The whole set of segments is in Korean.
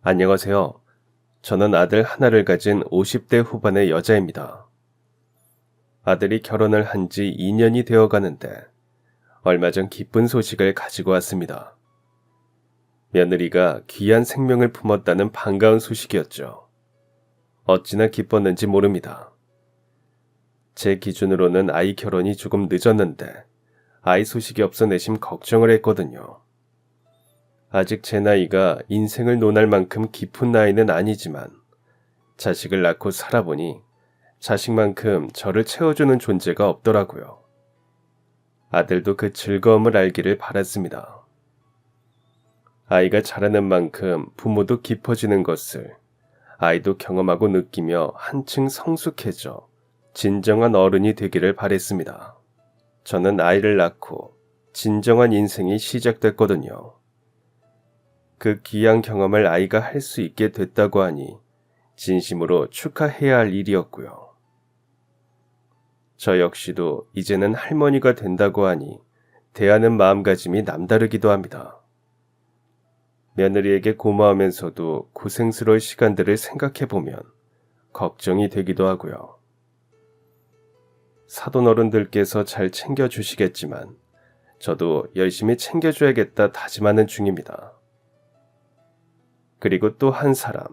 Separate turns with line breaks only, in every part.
안녕하세요. 저는 아들 하나를 가진 50대 후반의 여자입니다. 아들이 결혼을 한 지 2년이 되어 가는데 얼마 전 기쁜 소식을 가지고 왔습니다. 며느리가 귀한 생명을 품었다는 반가운 소식이었죠. 어찌나 기뻤는지 모릅니다. 제 기준으로는 아이 결혼이 조금 늦었는데 아이 소식이 없어 내심 걱정을 했거든요. 아직 제 나이가 인생을 논할 만큼 깊은 나이는 아니지만 자식을 낳고 살아보니 자식만큼 저를 채워주는 존재가 없더라고요. 아들도 그 즐거움을 알기를 바랐습니다. 아이가 자라는 만큼 부모도 깊어지는 것을 아이도 경험하고 느끼며 한층 성숙해져 진정한 어른이 되기를 바랬습니다. 저는 아이를 낳고 진정한 인생이 시작됐거든요. 그 귀한 경험을 아이가 할 수 있게 됐다고 하니 진심으로 축하해야 할 일이었고요. 저 역시도 이제는 할머니가 된다고 하니 대하는 마음가짐이 남다르기도 합니다. 며느리에게 고마우면서도 고생스러울 시간들을 생각해보면 걱정이 되기도 하고요. 사돈어른들께서 잘 챙겨주시겠지만 저도 열심히 챙겨줘야겠다 다짐하는 중입니다. 그리고 또 한 사람,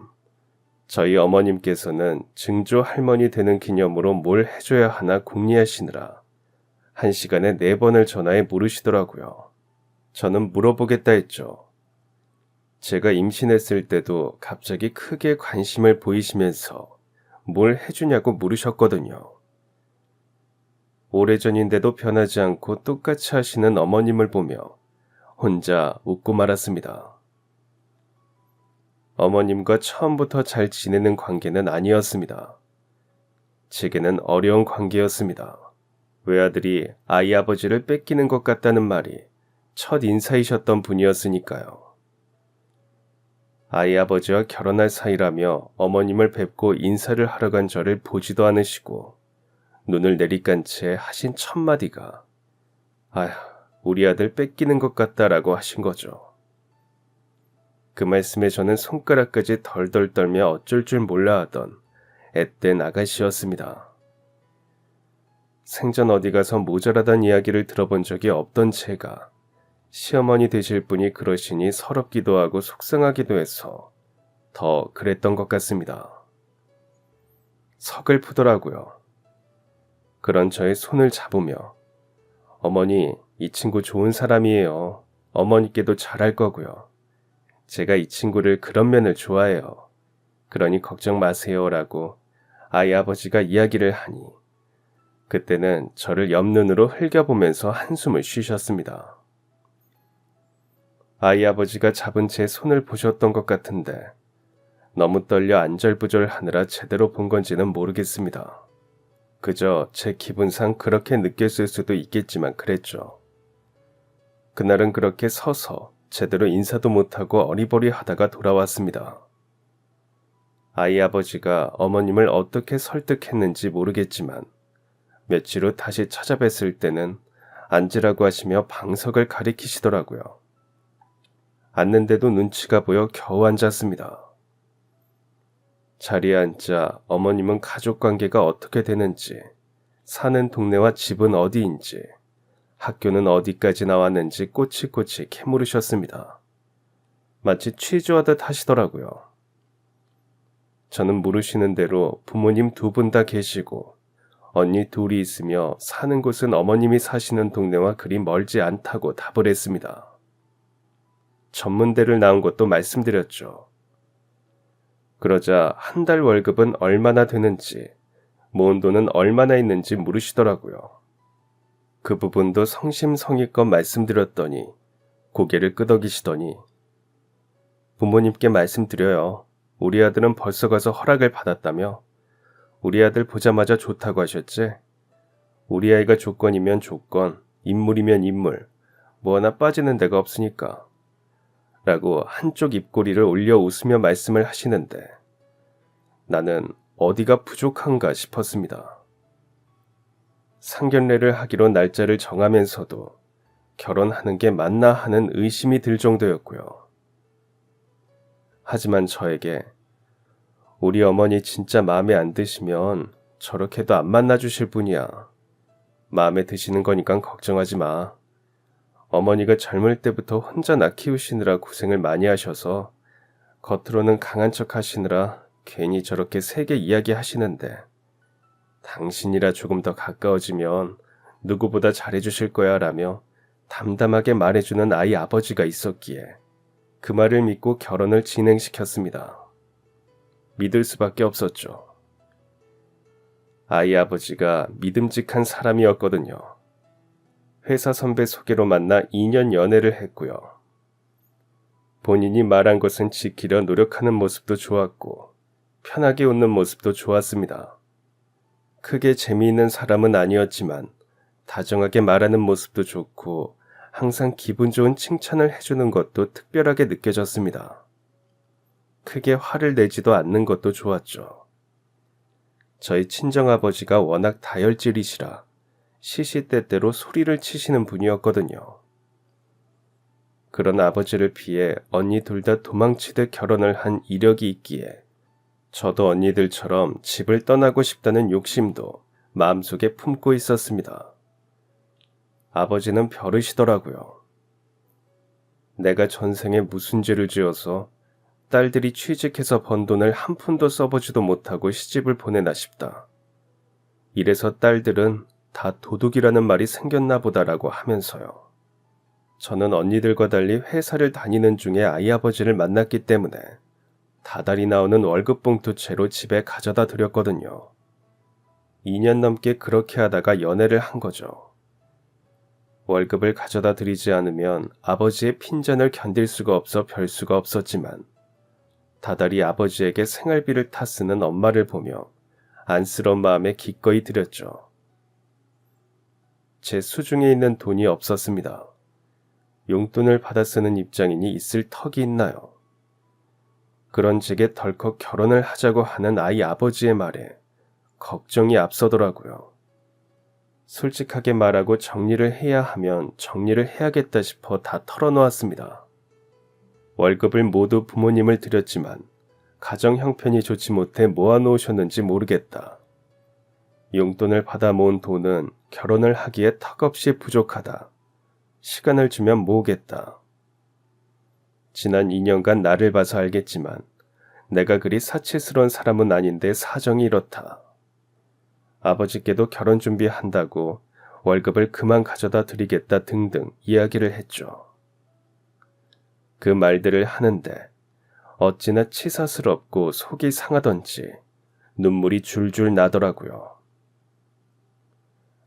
저희 어머님께서는 증조 할머니 되는 기념으로 뭘 해줘야 하나 궁리하시느라 1시간에 4번을 전화해 물으시더라고요. 저는 물어보겠다 했죠. 제가 임신했을 때도 갑자기 크게 관심을 보이시면서 뭘 해주냐고 물으셨거든요. 오래전인데도 변하지 않고 똑같이 하시는 어머님을 보며 혼자 웃고 말았습니다. 어머님과 처음부터 잘 지내는 관계는 아니었습니다. 제게는 어려운 관계였습니다. 외아들이 아이 아버지를 뺏기는 것 같다는 말이 첫 인사이셨던 분이었으니까요. 아이 아버지와 결혼할 사이라며 어머님을 뵙고 인사를 하러 간 저를 보지도 않으시고 눈을 내리깐 채 하신 첫 마디가 아휴, 우리 아들 뺏기는 것 같다라고 하신 거죠. 그 말씀에 저는 손가락까지 덜덜 떨며 어쩔 줄 몰라 하던 앳된 아가씨였습니다. 생전 어디 가서 모자라단 이야기를 들어본 적이 없던 제가 시어머니 되실 분이 그러시니 서럽기도 하고 속상하기도 해서 더 그랬던 것 같습니다. 서글프더라고요. 그런 저의 손을 잡으며 어머니, 이 친구 좋은 사람이에요. 어머니께도 잘할 거고요. 제가 이 친구를 그런 면을 좋아해요. 그러니 걱정 마세요라고 아이 아버지가 이야기를 하니 그때는 저를 옆눈으로 흘겨보면서 한숨을 쉬셨습니다. 아이 아버지가 잡은 제 손을 보셨던 것 같은데 너무 떨려 안절부절하느라 제대로 본 건지는 모르겠습니다. 그저 제 기분상 그렇게 느꼈을 수도 있겠지만 그랬죠. 그날은 그렇게 서서 제대로 인사도 못하고 어리버리하다가 돌아왔습니다. 아이 아버지가 어머님을 어떻게 설득했는지 모르겠지만 며칠 후 다시 찾아뵀을 때는 앉으라고 하시며 방석을 가리키시더라고요. 앉는데도 눈치가 보여 겨우 앉았습니다. 자리에 앉자 어머님은 가족관계가 어떻게 되는지, 사는 동네와 집은 어디인지, 학교는 어디까지 나왔는지 꼬치꼬치 캐물으셨습니다. 마치 취조하듯 하시더라고요. 저는 물으시는 대로 부모님 2분 다 계시고 언니 2이 있으며 사는 곳은 어머님이 사시는 동네와 그리 멀지 않다고 답을 했습니다. 전문대를 나온 것도 말씀드렸죠. 그러자 한 달 월급은 얼마나 되는지, 모은 돈은 얼마나 있는지 물으시더라고요. 그 부분도 성심성의껏 말씀드렸더니 고개를 끄덕이시더니 부모님께 말씀드려요. 우리 아들은 벌써 가서 허락을 받았다며 우리 아들 보자마자 좋다고 하셨지? 우리 아이가 조건이면 조건, 인물이면 인물, 뭐 하나 빠지는 데가 없으니까 라고 한쪽 입꼬리를 올려 웃으며 말씀을 하시는데 나는 어디가 부족한가 싶었습니다. 상견례를 하기로 날짜를 정하면서도 결혼하는 게 맞나 하는 의심이 들 정도였고요. 하지만 저에게 우리 어머니 진짜 마음에 안 드시면 저렇게도 안 만나주실 분이야. 마음에 드시는 거니까 걱정하지 마. 어머니가 젊을 때부터 혼자 나 키우시느라 고생을 많이 하셔서 겉으로는 강한 척 하시느라 괜히 저렇게 세게 이야기하시는데 당신이라 조금 더 가까워지면 누구보다 잘해주실 거야 라며 담담하게 말해주는 아이 아버지가 있었기에 그 말을 믿고 결혼을 진행시켰습니다. 믿을 수밖에 없었죠. 아이 아버지가 믿음직한 사람이었거든요. 회사 선배 소개로 만나 2년 연애를 했고요. 본인이 말한 것은 지키려 노력하는 모습도 좋았고 편하게 웃는 모습도 좋았습니다. 크게 재미있는 사람은 아니었지만 다정하게 말하는 모습도 좋고 항상 기분 좋은 칭찬을 해주는 것도 특별하게 느껴졌습니다. 크게 화를 내지도 않는 것도 좋았죠. 저희 친정아버지가 워낙 다혈질이시라 시시때때로 소리를 치시는 분이었거든요. 그런 아버지를 피해 언니 둘 다 도망치듯 결혼을 한 이력이 있기에 저도 언니들처럼 집을 떠나고 싶다는 욕심도 마음속에 품고 있었습니다. 아버지는 벼르시더라고요. 내가 전생에 무슨 죄를 지어서 딸들이 취직해서 번 돈을 한 푼도 써보지도 못하고 시집을 보내나 싶다. 이래서 딸들은 다 도둑이라는 말이 생겼나 보다라고 하면서요. 저는 언니들과 달리 회사를 다니는 중에 아이 아버지를 만났기 때문에 다달이 나오는 월급 봉투 채로 집에 가져다 드렸거든요. 2년 넘게 그렇게 하다가 연애를 한 거죠. 월급을 가져다 드리지 않으면 아버지의 핀잔을 견딜 수가 없어 별 수가 없었지만 다달이 아버지에게 생활비를 타 쓰는 엄마를 보며 안쓰러운 마음에 기꺼이 드렸죠. 제 수중에 있는 돈이 없었습니다. 용돈을 받아 쓰는 입장이니 있을 턱이 있나요? 그런 제게 덜컥 결혼을 하자고 하는 아이 아버지의 말에 걱정이 앞서더라고요. 솔직하게 말하고 정리를 해야 하면 정리를 해야겠다 싶어 다 털어놓았습니다. 월급을 모두 부모님을 드렸지만 가정 형편이 좋지 못해 모아놓으셨는지 모르겠다. 용돈을 받아 모은 돈은 결혼을 하기에 턱없이 부족하다. 시간을 주면 모으겠다. 지난 2년간 나를 봐서 알겠지만 내가 그리 사치스러운 사람은 아닌데 사정이 이렇다. 아버지께도 결혼 준비한다고 월급을 그만 가져다 드리겠다 등등 이야기를 했죠. 그 말들을 하는데 어찌나 치사스럽고 속이 상하던지 눈물이 줄줄 나더라고요.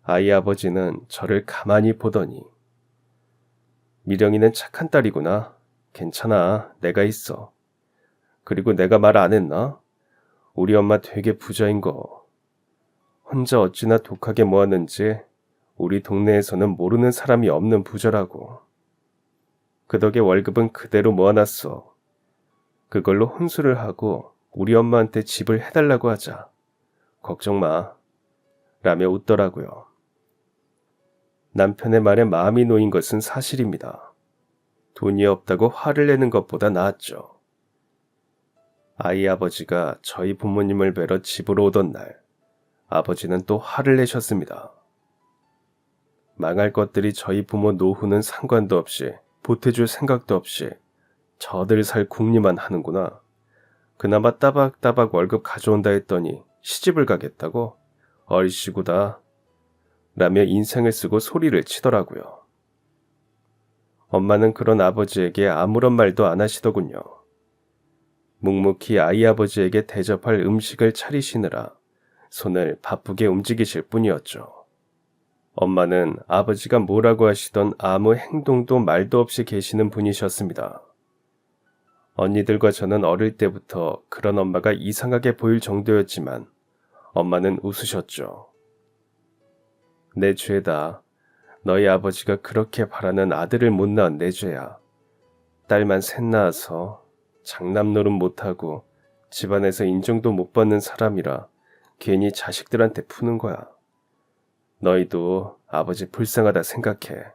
아이 아버지는 저를 가만히 보더니 미령이는 착한 딸이구나. 괜찮아. 내가 있어. 그리고 내가 말 안 했나? 우리 엄마 되게 부자인 거. 혼자 어찌나 독하게 모았는지 우리 동네에서는 모르는 사람이 없는 부자라고. 그 덕에 월급은 그대로 모아놨어. 그걸로 혼수를 하고 우리 엄마한테 집을 해달라고 하자. 걱정 마. 라며 웃더라고요. 남편의 말에 마음이 놓인 것은 사실입니다. 돈이 없다고 화를 내는 것보다 나았죠. 아이 아버지가 저희 부모님을 뵈러 집으로 오던 날 아버지는 또 화를 내셨습니다. 망할 것들이 저희 부모 노후는 상관도 없이 보태줄 생각도 없이 저들 살 궁리만 하는구나. 그나마 따박따박 월급 가져온다 했더니 시집을 가겠다고? 얼씨구다. 라며 인상을 쓰고 소리를 치더라고요. 엄마는 그런 아버지에게 아무런 말도 안 하시더군요. 묵묵히 아이 아버지에게 대접할 음식을 차리시느라 손을 바쁘게 움직이실 뿐이었죠. 엄마는 아버지가 뭐라고 하시던 아무 행동도 말도 없이 계시는 분이셨습니다. 언니들과 저는 어릴 때부터 그런 엄마가 이상하게 보일 정도였지만 엄마는 웃으셨죠. 내 죄다. 너희 아버지가 그렇게 바라는 아들을 못 낳은 내 죄야. 딸만 셋 낳아서 장남 노릇 못하고 집안에서 인정도 못 받는 사람이라 괜히 자식들한테 푸는 거야. 너희도 아버지 불쌍하다 생각해.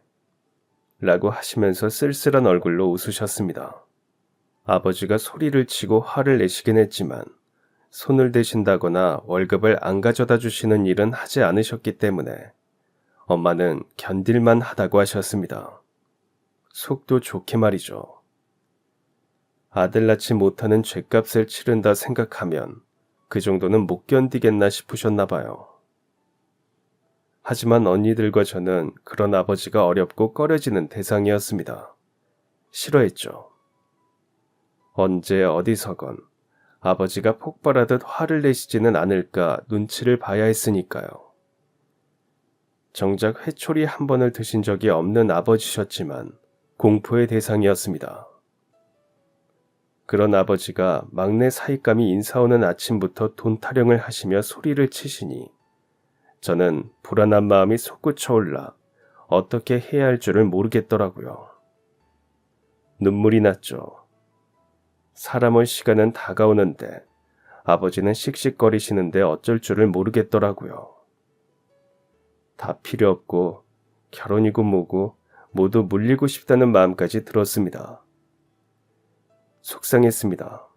라고 하시면서 쓸쓸한 얼굴로 웃으셨습니다. 아버지가 소리를 치고 화를 내시긴 했지만 손을 대신다거나 월급을 안 가져다 주시는 일은 하지 않으셨기 때문에 엄마는 견딜만 하다고 하셨습니다. 속도 좋게 말이죠. 아들 낳지 못하는 죗값을 치른다 생각하면 그 정도는 못 견디겠나 싶으셨나 봐요. 하지만 언니들과 저는 그런 아버지가 어렵고 꺼려지는 대상이었습니다. 싫어했죠. 언제 어디서건 아버지가 폭발하듯 화를 내시지는 않을까 눈치를 봐야 했으니까요. 정작 회초리 한 번을 드신 적이 없는 아버지셨지만 공포의 대상이었습니다. 그런 아버지가 막내 사익감이 인사 오는 아침부터 돈 타령을 하시며 소리를 치시니 저는 불안한 마음이 솟구쳐 올라 어떻게 해야 할 줄을 모르겠더라고요. 눈물이 났죠. 사람 올 시간은 다가오는데 아버지는 씩씩거리시는데 어쩔 줄을 모르겠더라고요. 다 필요 없고 결혼이고 뭐고 모두 물리고 싶다는 마음까지 들었습니다. 속상했습니다.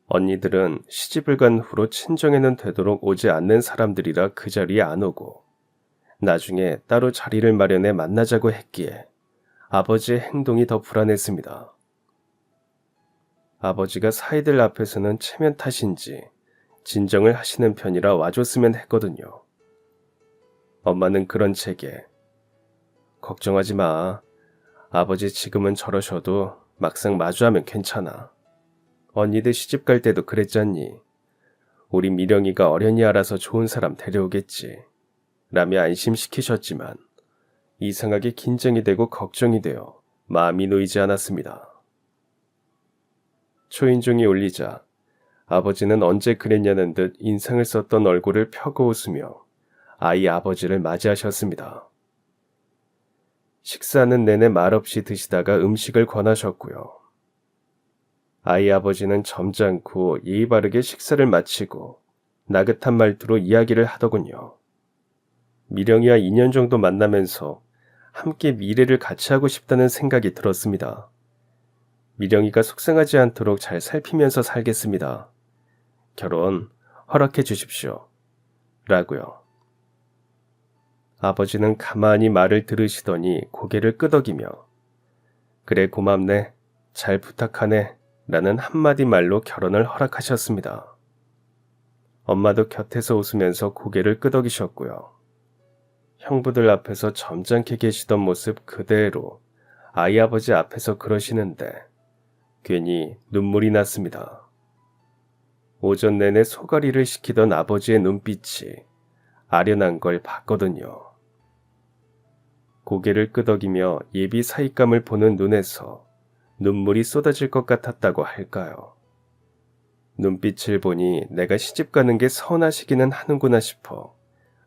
언니들은 시집을 간 후로 친정에는 되도록 오지 않는 사람들이라 그 자리에 안 오고 나중에 따로 자리를 마련해 만나자고 했기에 아버지의 행동이 더 불안했습니다. 아버지가 사이들 앞에서는 체면 탓인지 진정을 하시는 편이라 와줬으면 했거든요. 엄마는 그런 책에 걱정하지 마. 아버지 지금은 저러셔도 막상 마주하면 괜찮아. 언니들 시집 갈 때도 그랬잖니. 우리 미령이가 어련히 알아서 좋은 사람 데려오겠지. 라며 안심시키셨지만 이상하게 긴장이 되고 걱정이 되어 마음이 놓이지 않았습니다. 초인종이 울리자 아버지는 언제 그랬냐는 듯 인상을 썼던 얼굴을 펴고 웃으며 아이 아버지를 맞이하셨습니다. 식사하는 내내 말없이 드시다가 음식을 권하셨고요. 아이 아버지는 점잖고 예의 바르게 식사를 마치고 나긋한 말투로 이야기를 하더군요. 미령이와 2년 정도 만나면서 함께 미래를 같이 하고 싶다는 생각이 들었습니다. 미령이가 속상하지 않도록 잘 살피면서 살겠습니다. 결혼 허락해 주십시오. 라고요. 아버지는 가만히 말을 들으시더니 고개를 끄덕이며 그래 고맙네, 잘 부탁하네 라는 한마디 말로 결혼을 허락하셨습니다. 엄마도 곁에서 웃으면서 고개를 끄덕이셨고요. 형부들 앞에서 점잖게 계시던 모습 그대로 아이 아버지 앞에서 그러시는데 괜히 눈물이 났습니다. 오전 내내 소가리를 시키던 아버지의 눈빛이 아련한 걸 봤거든요. 고개를 끄덕이며 예비 사익감을 보는 눈에서 눈물이 쏟아질 것 같았다고 할까요? 눈빛을 보니 내가 시집 가는 게 서운하시기는 하는구나 싶어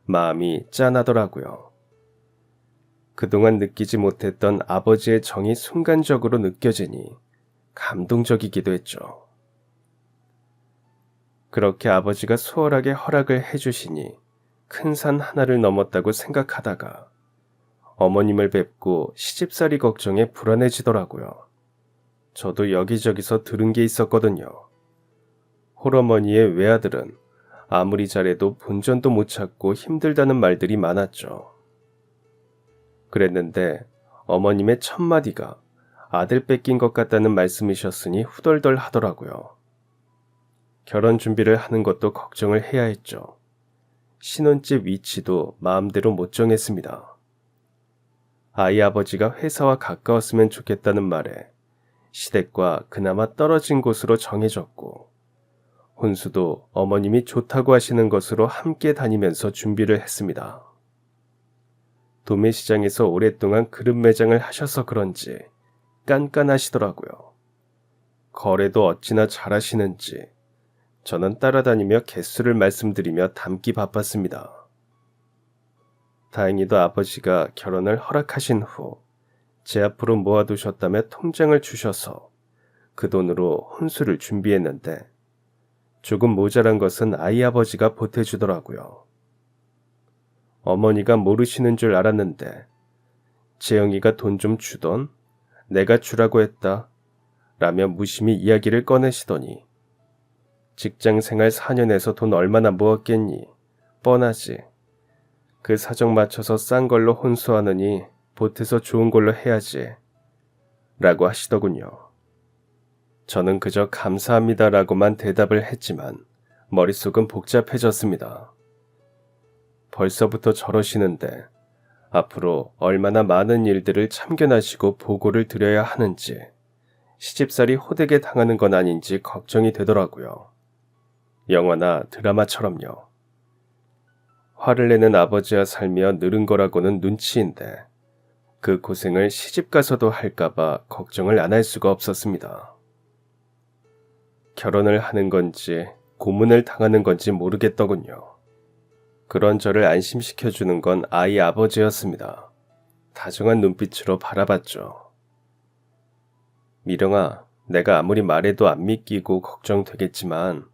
마음이 짠하더라고요. 그동안 느끼지 못했던 아버지의 정이 순간적으로 느껴지니 감동적이기도 했죠. 그렇게 아버지가 수월하게 허락을 해주시니 큰 산 하나를 넘었다고 생각하다가 어머님을 뵙고 시집살이 걱정에 불안해지더라고요. 저도 여기저기서 들은 게 있었거든요. 홀어머니의 외아들은 아무리 잘해도 본전도 못 찾고 힘들다는 말들이 많았죠. 그랬는데 어머님의 첫마디가 아들 뺏긴 것 같다는 말씀이셨으니 후덜덜 하더라고요. 결혼 준비를 하는 것도 걱정을 해야 했죠. 신혼집 위치도 마음대로 못 정했습니다. 아이 아버지가 회사와 가까웠으면 좋겠다는 말에 시댁과 그나마 떨어진 곳으로 정해졌고 혼수도 어머님이 좋다고 하시는 것으로 함께 다니면서 준비를 했습니다. 도매시장에서 오랫동안 그릇 매장을 하셔서 그런지 깐깐하시더라고요. 거래도 어찌나 잘하시는지 저는 따라다니며 개수를 말씀드리며 담기 바빴습니다. 다행히도 아버지가 결혼을 허락하신 후 제 앞으로 모아두셨다며 통장을 주셔서 그 돈으로 혼수를 준비했는데 조금 모자란 것은 아이 아버지가 보태주더라고요. 어머니가 모르시는 줄 알았는데 재영이가 돈 좀 주던 내가 주라고 했다. 라며 무심히 이야기를 꺼내시더니 직장생활 4년에서 돈 얼마나 모았겠니? 뻔하지. 그 사정 맞춰서 싼 걸로 혼수하느니 보태서 좋은 걸로 해야지. 라고 하시더군요. 저는 그저 감사합니다라고만 대답을 했지만 머릿속은 복잡해졌습니다. 벌써부터 저러시는데 앞으로 얼마나 많은 일들을 참견하시고 보고를 드려야 하는지 시집살이 호되게 당하는 건 아닌지 걱정이 되더라고요. 영화나 드라마처럼요. 화를 내는 아버지와 살며 늘은 거라고는 눈치인데 그 고생을 시집가서도 할까봐 걱정을 안 할 수가 없었습니다. 결혼을 하는 건지 고문을 당하는 건지 모르겠더군요. 그런 저를 안심시켜주는 건 아이 아버지였습니다. 다정한 눈빛으로 바라봤죠. 미령아, 내가 아무리 말해도 안 믿기고 걱정되겠지만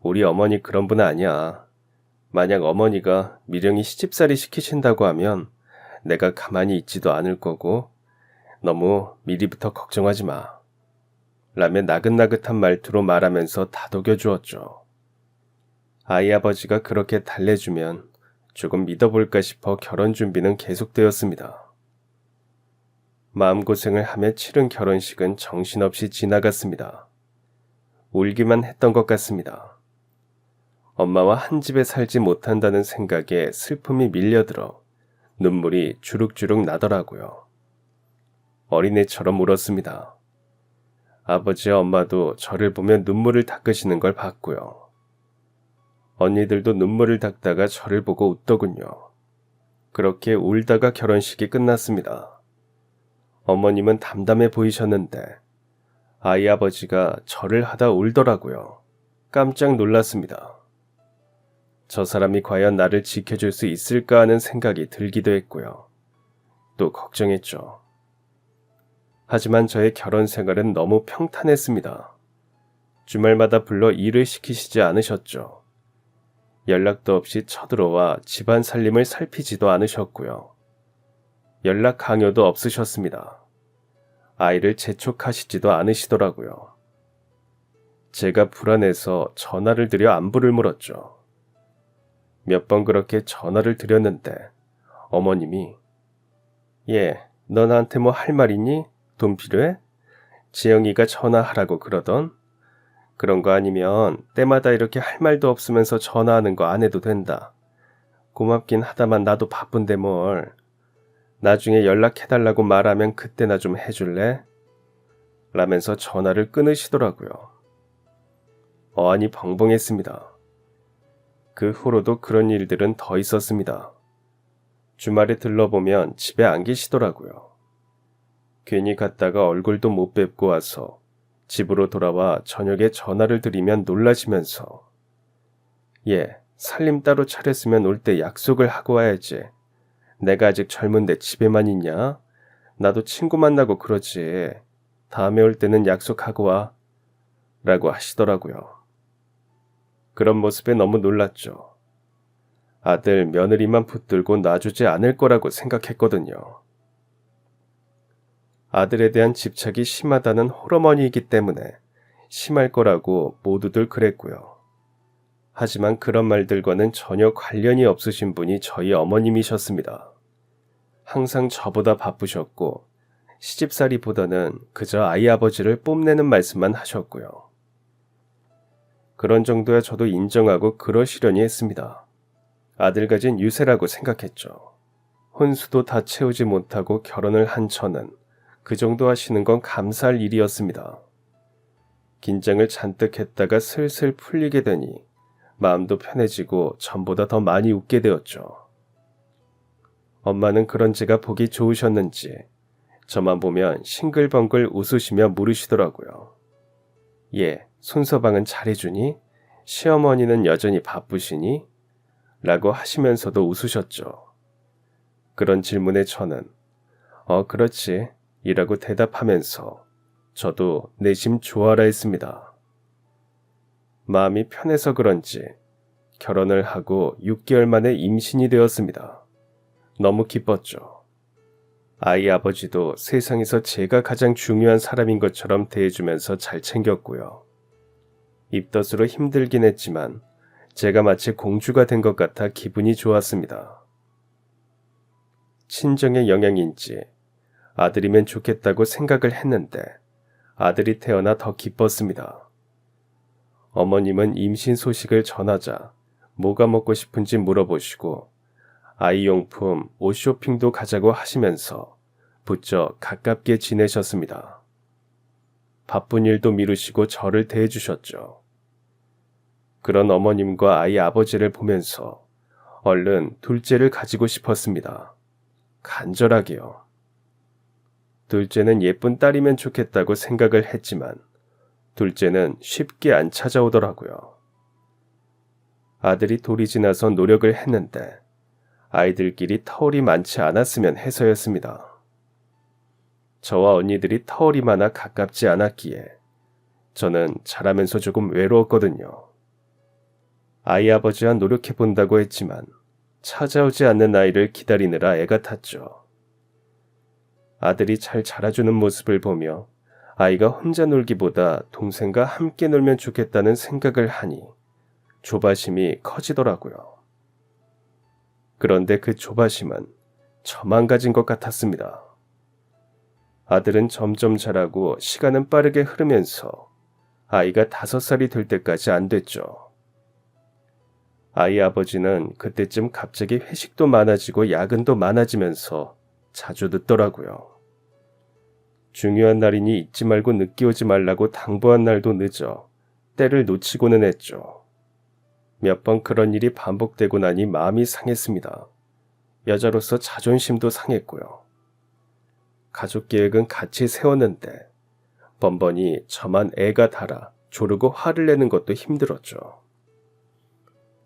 우리 어머니 그런 분 아니야. 만약 어머니가 미령이 시집살이 시키신다고 하면 내가 가만히 있지도 않을 거고 너무 미리부터 걱정하지 마. 라며 나긋나긋한 말투로 말하면서 다독여 주었죠. 아이 아버지가 그렇게 달래주면 조금 믿어볼까 싶어 결혼 준비는 계속되었습니다. 마음고생을 하며 치른 결혼식은 정신없이 지나갔습니다. 울기만 했던 것 같습니다. 엄마와 한 집에 살지 못한다는 생각에 슬픔이 밀려들어 눈물이 주룩주룩 나더라고요. 어린애처럼 울었습니다. 아버지와 엄마도 저를 보며 눈물을 닦으시는 걸 봤고요. 언니들도 눈물을 닦다가 저를 보고 웃더군요. 그렇게 울다가 결혼식이 끝났습니다. 어머님은 담담해 보이셨는데 아이 아버지가 절을 하다 울더라고요. 깜짝 놀랐습니다. 저 사람이 과연 나를 지켜줄 수 있을까 하는 생각이 들기도 했고요. 또 걱정했죠. 하지만 저의 결혼 생활은 너무 평탄했습니다. 주말마다 불러 일을 시키시지 않으셨죠. 연락도 없이 쳐들어와 집안 살림을 살피지도 않으셨고요. 연락 강요도 없으셨습니다. 아이를 재촉하시지도 않으시더라고요. 제가 불안해서 전화를 드려 안부를 물었죠. 몇 번 그렇게 전화를 드렸는데 어머님이 너 나한테 뭐 할 말 있니? 돈 필요해? 지영이가 전화하라고 그러던? 그런 거 아니면 때마다 이렇게 할 말도 없으면서 전화하는 거 안 해도 된다. 고맙긴 하다만 나도 바쁜데 뭘. 나중에 연락해달라고 말하면 그때나 좀 해줄래? 라면서 전화를 끊으시더라고요. 어안이 벙벙했습니다. 그 후로도 그런 일들은 더 있었습니다. 주말에 들러보면 집에 안 계시더라고요. 괜히 갔다가 얼굴도 못 뵙고 와서 집으로 돌아와 저녁에 전화를 드리면 놀라시면서 살림 따로 차렸으면 올 때 약속을 하고 와야지. 내가 아직 젊은데 집에만 있냐? 나도 친구 만나고 그러지. 다음에 올 때는 약속하고 와. 라고 하시더라고요. 그런 모습에 너무 놀랐죠. 아들, 며느리만 붙들고 놔주지 않을 거라고 생각했거든요. 아들에 대한 집착이 심하다는 홀어머니이기 때문에 심할 거라고 모두들 그랬고요. 하지만 그런 말들과는 전혀 관련이 없으신 분이 저희 어머님이셨습니다. 항상 저보다 바쁘셨고 시집살이보다는 그저 아이 아버지를 뽐내는 말씀만 하셨고요. 그런 정도야 저도 인정하고 그러시려니 했습니다. 아들 가진 유세라고 생각했죠. 혼수도 다 채우지 못하고 결혼을 한 저는 그 정도 하시는 건 감사할 일이었습니다. 긴장을 잔뜩 했다가 슬슬 풀리게 되니 마음도 편해지고 전보다 더 많이 웃게 되었죠. 엄마는 그런 제가 보기 좋으셨는지 저만 보면 싱글벙글 웃으시며 물으시더라고요. 손서방은 잘해주니? 시어머니는 여전히 바쁘시니? 라고 하시면서도 웃으셨죠. 그런 질문에 저는 그렇지 이라고 대답하면서 저도 내심 좋아라 했습니다. 마음이 편해서 그런지 결혼을 하고 6개월 만에 임신이 되었습니다. 너무 기뻤죠. 아이 아버지도 세상에서 제가 가장 중요한 사람인 것처럼 대해주면서 잘 챙겼고요. 입덧으로 힘들긴 했지만 제가 마치 공주가 된 것 같아 기분이 좋았습니다. 친정의 영향인지 아들이면 좋겠다고 생각을 했는데 아들이 태어나 더 기뻤습니다. 어머님은 임신 소식을 전하자 뭐가 먹고 싶은지 물어보시고 아이용품, 옷 쇼핑도 가자고 하시면서 부쩍 가깝게 지내셨습니다. 바쁜 일도 미루시고 저를 대해주셨죠. 그런 어머님과 아이 아버지를 보면서 얼른 둘째를 가지고 싶었습니다. 간절하게요. 둘째는 예쁜 딸이면 좋겠다고 생각을 했지만 둘째는 쉽게 안 찾아오더라고요. 아들이 돌이 지나서 노력을 했는데 아이들끼리 터울이 많지 않았으면 해서였습니다. 저와 언니들이 터울이 많아 가깝지 않았기에 저는 자라면서 조금 외로웠거든요. 아이 아버지와 노력해 본다고 했지만 찾아오지 않는 아이를 기다리느라 애가 탔죠. 아들이 잘 자라주는 모습을 보며 아이가 혼자 놀기보다 동생과 함께 놀면 좋겠다는 생각을 하니 조바심이 커지더라고요. 그런데 그 조바심은 저만 가진 것 같았습니다. 아들은 점점 자라고 시간은 빠르게 흐르면서 아이가 5살이 될 때까지 안 됐죠. 아이 아버지는 그때쯤 갑자기 회식도 많아지고 야근도 많아지면서 자주 늦더라고요. 중요한 날이니 잊지 말고 늦게 오지 말라고 당부한 날도 늦어 때를 놓치고는 했죠. 몇 번 그런 일이 반복되고 나니 마음이 상했습니다. 여자로서 자존심도 상했고요. 가족 계획은 같이 세웠는데 번번이 저만 애가 달아 조르고 화를 내는 것도 힘들었죠.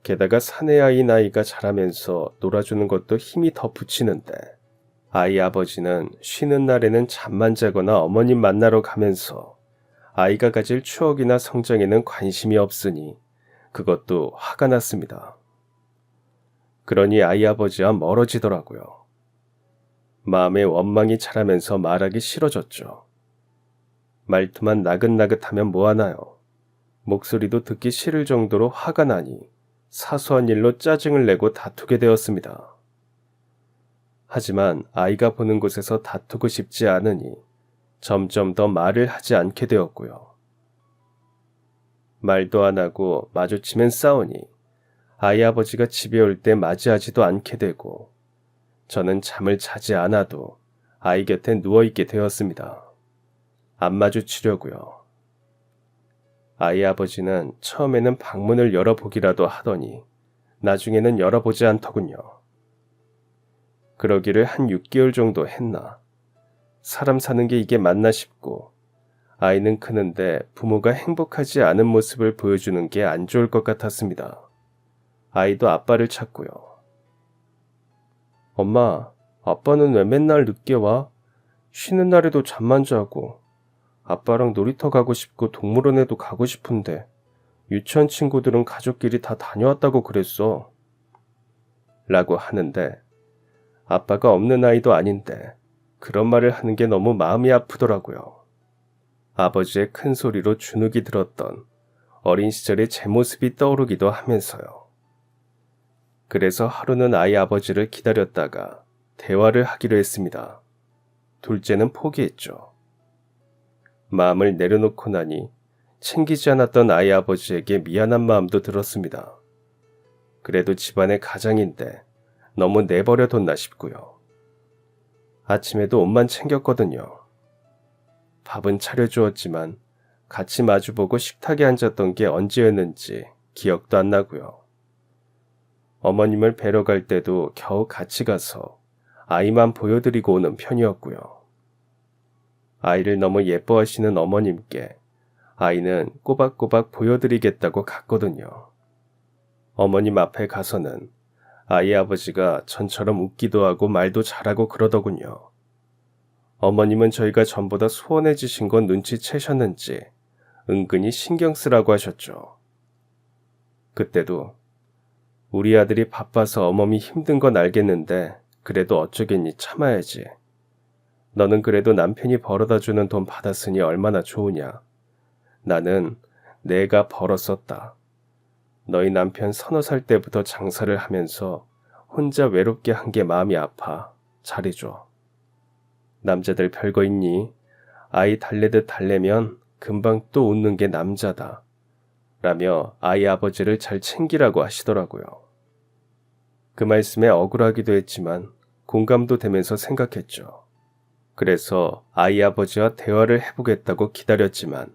게다가 사내아이 나이가 자라면서 놀아주는 것도 힘이 더 붙이는데 아이 아버지는 쉬는 날에는 잠만 자거나 어머님 만나러 가면서 아이가 가질 추억이나 성장에는 관심이 없으니 그것도 화가 났습니다. 그러니 아이 아버지와 멀어지더라고요. 마음에 원망이 자라면서 말하기 싫어졌죠. 말투만 나긋나긋하면 뭐하나요? 목소리도 듣기 싫을 정도로 화가 나니 사소한 일로 짜증을 내고 다투게 되었습니다. 하지만 아이가 보는 곳에서 다투고 싶지 않으니 점점 더 말을 하지 않게 되었고요. 말도 안 하고 마주치면 싸우니 아이 아버지가 집에 올 때 맞이하지도 않게 되고 저는 잠을 자지 않아도 아이 곁에 누워있게 되었습니다. 안 마주치려고요. 아이 아버지는 처음에는 방문을 열어보기라도 하더니 나중에는 열어보지 않더군요. 그러기를 한 6개월 정도 했나. 사람 사는 게 이게 맞나 싶고 아이는 크는데 부모가 행복하지 않은 모습을 보여주는 게 안 좋을 것 같았습니다. 아이도 아빠를 찾고요. 엄마, 아빠는 왜 맨날 늦게 와? 쉬는 날에도 잠만 자고 아빠랑 놀이터 가고 싶고 동물원에도 가고 싶은데 유치원 친구들은 가족끼리 다 다녀왔다고 그랬어. 라고 하는데 아빠가 없는 아이도 아닌데 그런 말을 하는 게 너무 마음이 아프더라고요. 아버지의 큰 소리로 주눅이 들었던 어린 시절의 제 모습이 떠오르기도 하면서요. 그래서 하루는 아이 아버지를 기다렸다가 대화를 하기로 했습니다. 둘째는 포기했죠. 마음을 내려놓고 나니 챙기지 않았던 아이 아버지에게 미안한 마음도 들었습니다. 그래도 집안의 가장인데 너무 내버려 뒀나 싶고요. 아침에도 옷만 챙겼거든요. 밥은 차려주었지만 같이 마주보고 식탁에 앉았던 게 언제였는지 기억도 안 나고요. 어머님을 뵈러 갈 때도 겨우 같이 가서 아이만 보여드리고 오는 편이었고요. 아이를 너무 예뻐하시는 어머님께 아이는 꼬박꼬박 보여드리겠다고 갔거든요. 어머님 앞에 가서는 아이 아버지가 전처럼 웃기도 하고 말도 잘하고 그러더군요. 어머님은 저희가 전보다 소원해지신 건 눈치채셨는지 은근히 신경 쓰라고 하셨죠. 그때도 우리 아들이 바빠서 어머니 힘든 건 알겠는데 그래도 어쩌겠니 참아야지. 너는 그래도 남편이 벌어다주는 돈 받았으니 얼마나 좋으냐. 나는 내가 벌었었다. 너희 남편 서너 살 때부터 장사를 하면서 혼자 외롭게 한 게 마음이 아파. 잘해줘. 남자들 별거 있니? 아이 달래듯 달래면 금방 또 웃는 게 남자다. 라며 아이 아버지를 잘 챙기라고 하시더라고요. 그 말씀에 억울하기도 했지만 공감도 되면서 생각했죠. 그래서 아이 아버지와 대화를 해보겠다고 기다렸지만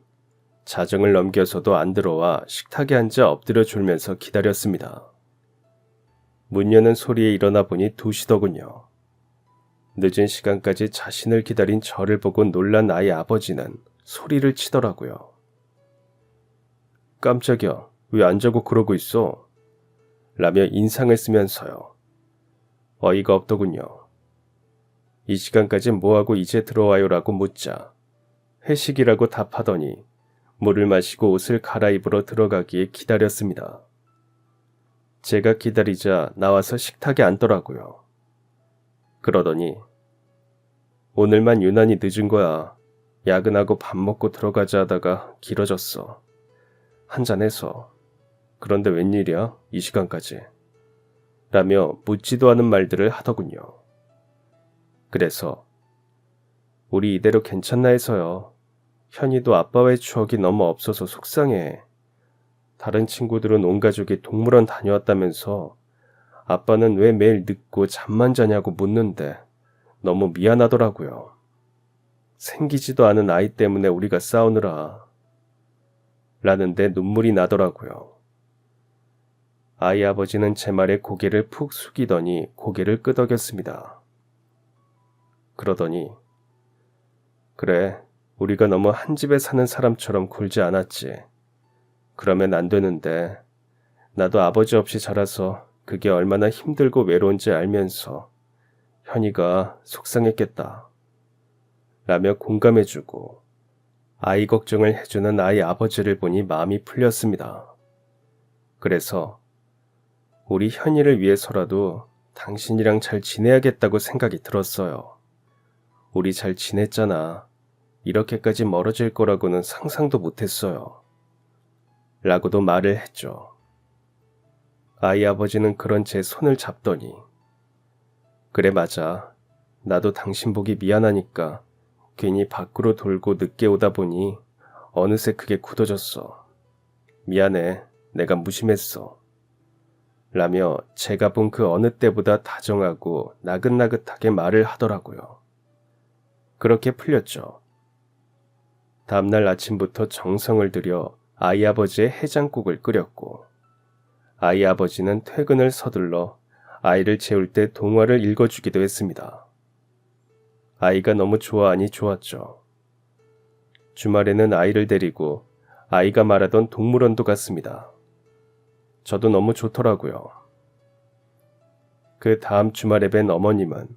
자정을 넘겨서도 안 들어와 식탁에 앉아 엎드려 졸면서 기다렸습니다. 문 여는 소리에 일어나 보니 2시더군요. 늦은 시간까지 자신을 기다린 저를 보고 놀란 아이 아버지는 소리를 치더라고요. 깜짝이야, 왜 안 자고 그러고 있어? 라며 인상을 쓰면서요. 어이가 없더군요. 이 시간까지 뭐하고 이제 들어와요라고 묻자 회식이라고 답하더니 물을 마시고 옷을 갈아입으러 들어가기에 기다렸습니다. 제가 기다리자 나와서 식탁에 앉더라고요. 그러더니 오늘만 유난히 늦은 거야. 야근하고 밥 먹고 들어가자 하다가 길어졌어. 한잔해서. 그런데 웬일이야? 이 시간까지. 라며 묻지도 않은 말들을 하더군요. 그래서 우리 이대로 괜찮나 해서요. 현이도 아빠와의 추억이 너무 없어서 속상해. 다른 친구들은 온 가족이 동물원 다녀왔다면서 아빠는 왜 매일 늦고 잠만 자냐고 묻는데 너무 미안하더라고요. 생기지도 않은 아이 때문에 우리가 싸우느라. 라는데 눈물이 나더라고요. 아이 아버지는 제 말에 고개를 푹 숙이더니 고개를 끄덕였습니다. 그러더니 그래, 우리가 너무 한 집에 사는 사람처럼 굴지 않았지. 그러면 안 되는데 나도 아버지 없이 자라서 그게 얼마나 힘들고 외로운지 알면서 현이가 속상했겠다. 라며 공감해주고 아이 걱정을 해주는 아이 아버지를 보니 마음이 풀렸습니다. 그래서 우리 현이를 위해서라도 당신이랑 잘 지내야겠다고 생각이 들었어요. 우리 잘 지냈잖아. 이렇게까지 멀어질 거라고는 상상도 못했어요. 라고도 말을 했죠. 아이 아버지는 그런 제 손을 잡더니 그래 맞아. 나도 당신 보기 미안하니까 괜히 밖으로 돌고 늦게 오다 보니 어느새 그게 굳어졌어. 미안해. 내가 무심했어. 라며 제가 본 그 어느 때보다 다정하고 나긋나긋하게 말을 하더라고요. 그렇게 풀렸죠. 다음날 아침부터 정성을 들여 아이 아버지의 해장국을 끓였고 아이 아버지는 퇴근을 서둘러 아이를 재울 때 동화를 읽어주기도 했습니다. 아이가 너무 좋아하니 좋았죠. 주말에는 아이를 데리고 아이가 말하던 동물원도 갔습니다. 저도 너무 좋더라고요. 그 다음 주말에 뵌 어머님은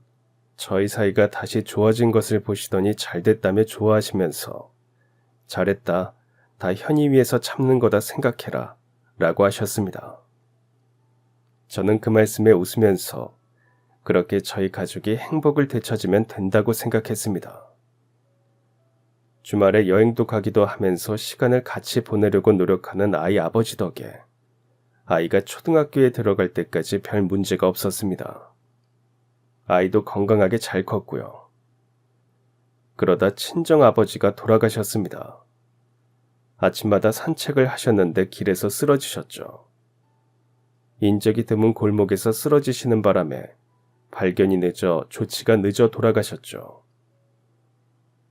저희 사이가 다시 좋아진 것을 보시더니 잘됐다며 좋아하시면서 잘했다. 다 현이 위해서 참는 거다 생각해라. 라고 하셨습니다. 저는 그 말씀에 웃으면서 그렇게 저희 가족이 행복을 되찾으면 된다고 생각했습니다. 주말에 여행도 가기도 하면서 시간을 같이 보내려고 노력하는 아이 아버지 덕에 아이가 초등학교에 들어갈 때까지 별 문제가 없었습니다. 아이도 건강하게 잘 컸고요. 그러다 친정아버지가 돌아가셨습니다. 아침마다 산책을 하셨는데 길에서 쓰러지셨죠. 인적이 드문 골목에서 쓰러지시는 바람에 발견이 늦어 조치가 늦어 돌아가셨죠.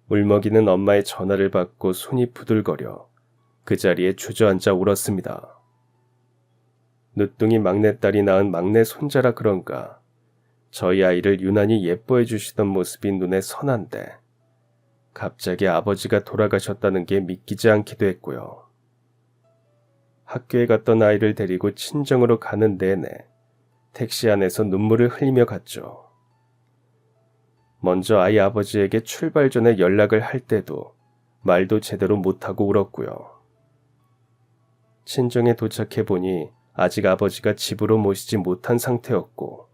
울먹이는 엄마의 전화를 받고 손이 부들거려 그 자리에 주저앉아 울었습니다. 늦둥이 막내딸이 낳은 막내 손자라 그런가 저희 아이를 유난히 예뻐해 주시던 모습이 눈에 선한데 갑자기 아버지가 돌아가셨다는 게 믿기지 않기도 했고요. 학교에 갔던 아이를 데리고 친정으로 가는 내내 택시 안에서 눈물을 흘리며 갔죠. 먼저 아이 아버지에게 출발 전에 연락을 할 때도 말도 제대로 못하고 울었고요. 친정에 도착해 보니 아직 아버지가 집으로 모시지 못한 상태였고